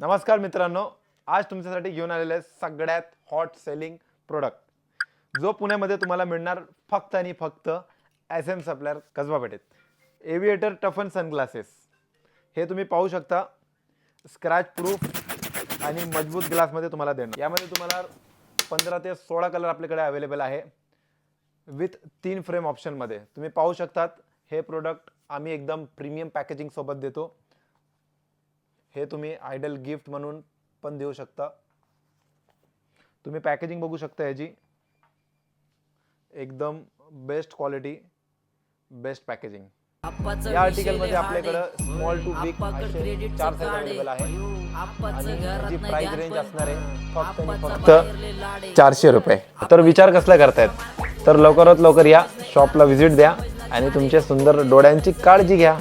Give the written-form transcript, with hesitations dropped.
नमस्कार मित्रांनो, आज तुमच्यासाठी घेऊन आलेले आहे सगळ्यात हॉट सेलिंग प्रोडक्ट जो पुण्यामध्ये तुम्हाला मिळणार फक्त आणि फक्त SM सप्लायर कसबा पेठेत. एव्हिएटर टफन सनग्लासेस हे तुम्ही पाहू शकता. स्क्रॅच प्रूफ आणि मजबूत ग्लासमध्ये तुम्हाला देणार. यामध्ये तुम्हाला 15 ते 16 कलर आपल्याकडे अवेलेबल आहे विथ 3 फ्रेम ऑप्शनमध्ये. तुम्ही पाहू शकतात हे प्रोडक्ट आम्ही एकदम प्रीमियम पॅकेजिंग सोबत देतो. हे तुम्ही आयडल गिफ्ट म्हणून पण देऊ शकता. तुम्ही पॅकेजिंग बघू शकता याची एकदम बेस्ट क्वालिटी, बेस्ट पॅकेजिंग. या आर्टिकल मध्ये आपल्याकडे स्मॉल टू बिग असे 4 साइज अवेलेबल आहे आणि याची प्राइस रेंज असणार आहे फक्त आणि फक्त 400 रुपये. तर विचार कसला करतायत तर लवकरात लवकर या शॉपला व्हिजिट द्या आणि तुमच्या सुंदर डोळ्यांची काळजी घ्या.